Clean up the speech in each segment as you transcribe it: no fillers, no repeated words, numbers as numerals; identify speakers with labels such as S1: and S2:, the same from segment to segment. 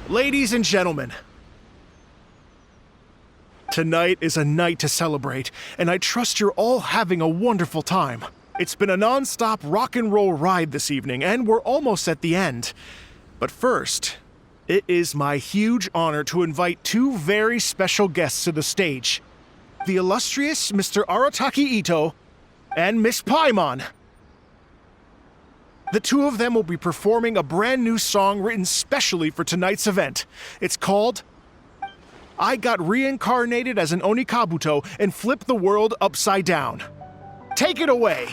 S1: Ladies and gentlemen, tonight is a night to celebrate, and I trust you're all having a wonderful time. It's been a non-stop rock and roll ride this evening, and we're almost at the end. But first, it is my huge honor to invite two very special guests to the stage. The illustrious Mr. Arataki Ito and Miss Paimon. The two of them will be performing a brand new song written specially for tonight's event. It's called I Got Reincarnated as an Onikabuto and Flipped the World Upside Down. Take it away!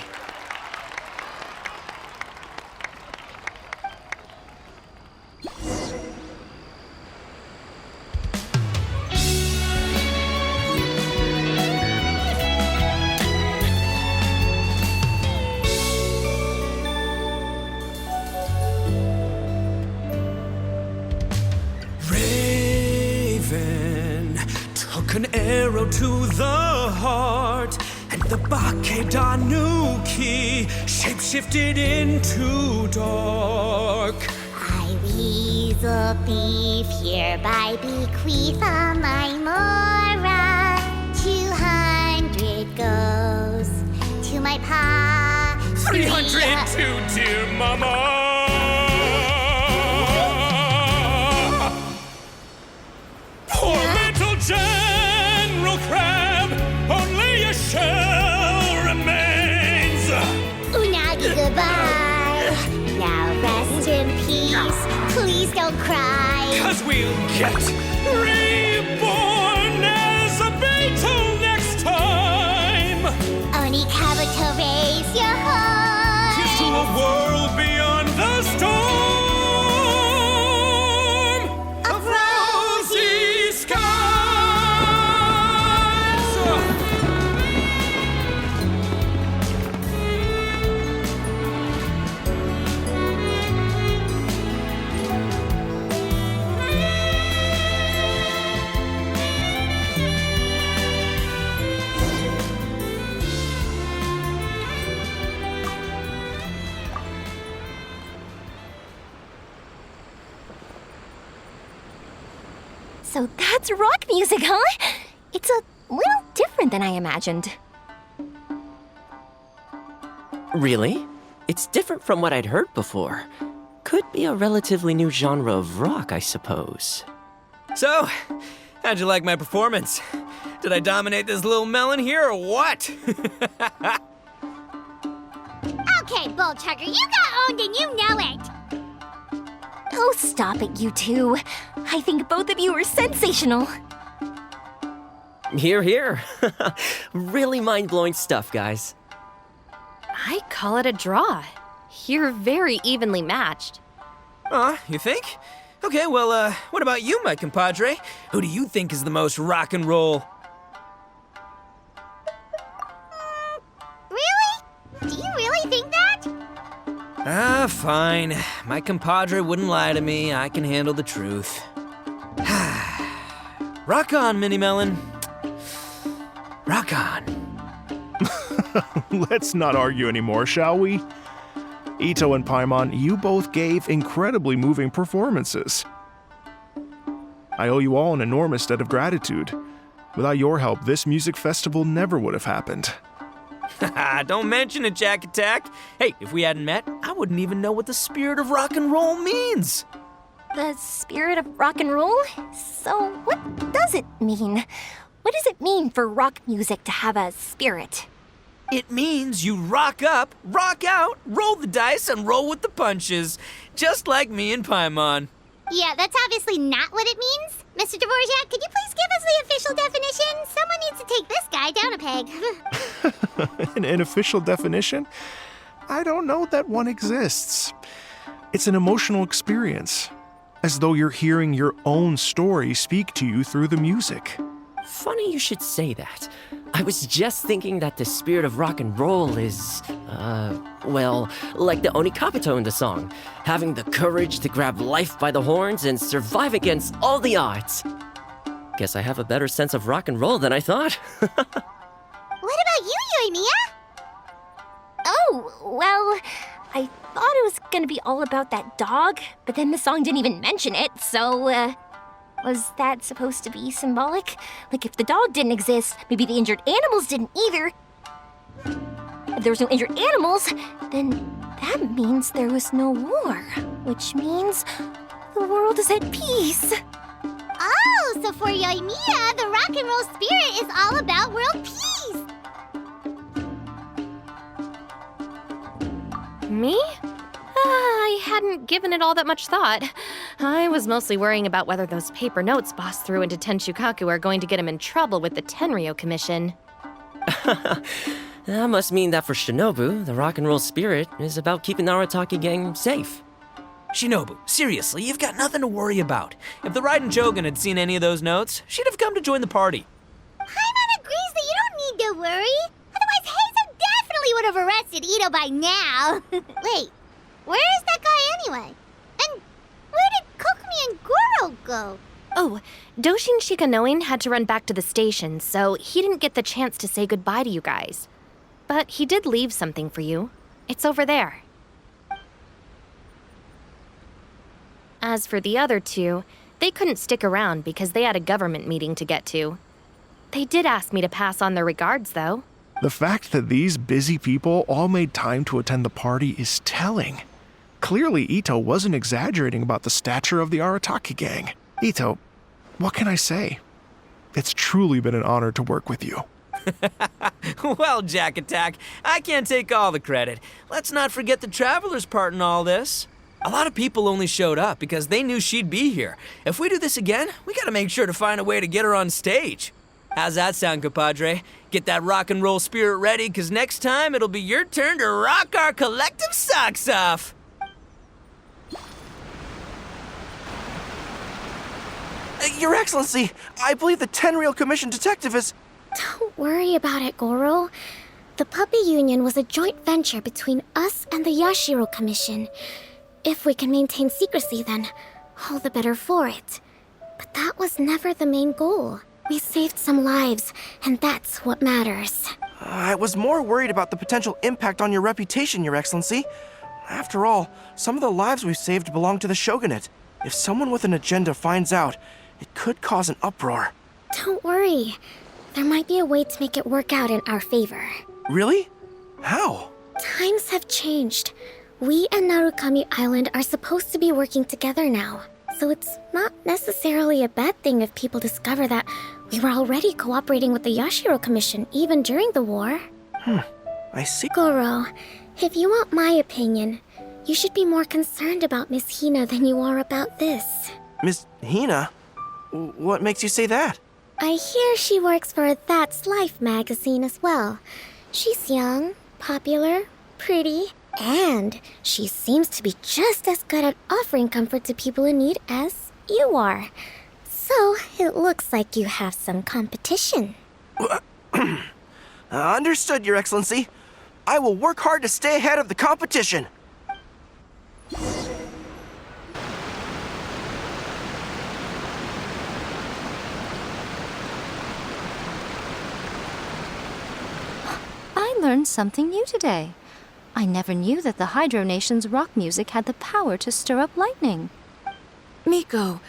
S2: An arrow to the heart, and the Bakedanuki shapeshifted into dark.
S3: I weasel thief hereby bequeath all my mora. 200 goes to my pa.
S2: 300 to dear mama. Poor little General Crab, only a shell remains.
S3: Unagi, goodbye. Now rest in peace. Please don't cry.
S2: 'Cause we'll get reborn as a beetle next time.
S3: Onikabuto, raise your heart.
S2: Here's to a world beyond the storm of rosy skies.
S4: So that's rock music, huh? It's a little different than I imagined.
S5: Really? It's different from what I'd heard before. Could be a relatively new genre of rock, I suppose.
S2: So, how'd you like my performance? Did I dominate this little melon here or what?
S3: Okay, Bull Chugger, you got owned and you know it.
S4: Oh, stop it, you two. I think both of you are sensational.
S5: Hear, hear. Really mind-blowing stuff, guys.
S6: I call it a draw. You're very evenly matched.
S2: You think? Okay, well, what about you, my compadre? Who do you think is the most rock and roll?
S3: Really? Do you really think that?
S2: Fine. My compadre wouldn't lie to me. I can handle the truth. Rock on, Mini Melon. Rock on.
S1: Let's not argue anymore, shall we? Ito and Paimon, you both gave incredibly moving performances. I owe you all an enormous debt of gratitude. Without your help, this music festival never would have happened.
S2: Don't mention it, Jack Attack. Hey, if we hadn't met, I wouldn't even know what the spirit of rock and roll means.
S4: The spirit of rock and roll? So what does it mean? What does it mean for rock music to have a spirit?
S2: It means you rock up, rock out, roll the dice, and roll with the punches. Just like me and Paimon.
S3: Yeah, that's obviously not what it means. Mr. Dvorak, could you please give us the official definition? Someone needs to take this guy down a peg.
S1: An official definition? I don't know that one exists. It's an emotional experience, as though you're hearing your own story speak to you through the music.
S5: Funny you should say that. I was just thinking that the spirit of rock and roll is, well, like the Onikabuto in the song, having the courage to grab life by the horns and survive against all the odds. Guess I have a better sense of rock and roll than I thought.
S3: What about you, Yoimiya?
S4: Oh, well, I thought it was gonna be all about that dog, but then the song didn't even mention it, so, was that supposed to be symbolic? Like, if the dog didn't exist, maybe the injured animals didn't either. If there was no injured animals, then that means there was no war, which means the world is at peace.
S3: Oh, so for Yoimiya, the rock and roll spirit is all about world peace.
S6: Me? I hadn't given it all that much thought. I was mostly worrying about whether those paper notes Boss threw into Tenshukaku are going to get him in trouble with the Tenryo Commission.
S5: That must mean that for Shinobu, the rock and roll spirit is about keeping the Arataki gang safe.
S2: Shinobu, seriously, you've got nothing to worry about. If the Raiden Jogan had seen any of those notes, she'd have come to join the party.
S3: Paimon agrees that you don't need to worry. Otherwise, Heizo definitely would have arrested Ito by now. Wait, where is that guy anyway? And where did Kokumi and Goro go?
S6: Oh, Doshin Shikanoin had to run back to the station, so he didn't get the chance to say goodbye to you guys. But he did leave something for you. It's over there. As for the other two, they couldn't stick around because they had a government meeting to get to. They did ask me to pass on their regards, though.
S1: The fact that these busy people all made time to attend the party is telling. Clearly, Ito wasn't exaggerating about the stature of the Arataki gang. Ito, what can I say? It's truly been an honor to work with you.
S2: Well, Jack Attack, I can't take all the credit. Let's not forget the Traveler's part in all this. A lot of people only showed up because they knew she'd be here. If we do this again, we gotta make sure to find a way to get her on stage. How's that sound, compadre? Get that rock and roll spirit ready, because next time it'll be your turn to rock our collective socks off.
S7: Your Excellency, I believe the Tenryo Commission detective is...
S8: Don't worry about it, Goro. The Puppy Union was a joint venture between us and the Yashiro Commission. If we can maintain secrecy, then all the better for it. But that was never the main goal. We saved some lives, and that's what matters.
S7: I was more worried about the potential impact on your reputation, Your Excellency. After all, some of the lives we've saved belong to the Shogunate. If someone with an agenda finds out, it could cause an uproar.
S8: Don't worry. There might be a way to make it work out in our favor.
S7: Really? How?
S8: Times have changed. We and Narukami Island are supposed to be working together now. So it's not necessarily a bad thing if people discover that we were already cooperating with the Yashiro Commission even during the war.
S7: I see.
S8: Goro, if you want my opinion, you should be more concerned about Miss Hina than you are about this.
S7: Miss Hina? What makes you say that?
S8: I hear she works for That's Life magazine as well. She's young, popular, pretty, and she seems to be just as good at offering comfort to people in need as you are. So it looks like you have some competition.
S7: Understood, Your Excellency. I will work hard to stay ahead of the competition.
S9: I learned something new today. I never knew that the Hydro Nation's rock music had the power to stir up lightning.
S10: Miko,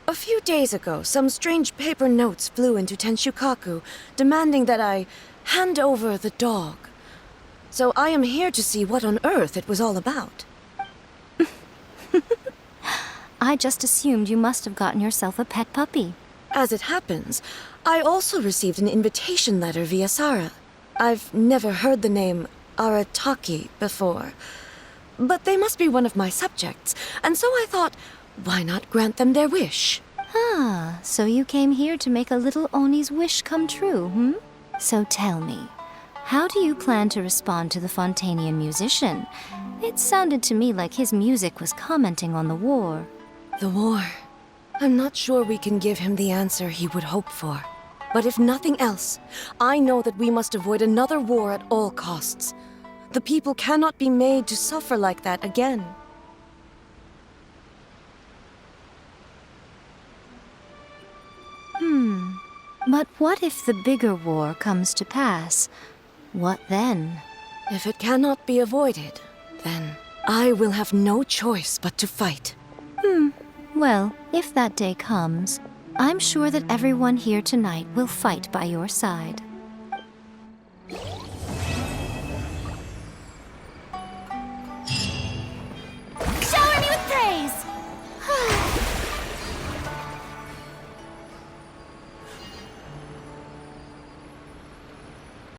S10: a few days ago, some strange paper notes flew into Tenshukaku, demanding that I hand over the dog. So I am here to see what on earth it was all about.
S9: I just assumed you must have gotten yourself a pet puppy.
S10: As it happens, I also received an invitation letter via Sara. I've never heard the name Arataki before, but they must be one of my subjects, and so I thought, why not grant them their wish?
S9: Ah, so you came here to make a little Oni's wish come true, hmm? So tell me, how do you plan to respond to the Fontanian musician? It sounded to me like his music was commenting on the war.
S10: The war. I'm not sure we can give him the answer he would hope for. But if nothing else, I know that we must avoid another war at all costs. The people cannot be made to suffer like that again.
S9: But what if the bigger war comes to pass? What then?
S10: If it cannot be avoided, then I will have no choice but to fight.
S9: Well, if that day comes, I'm sure that everyone here tonight will fight by your side.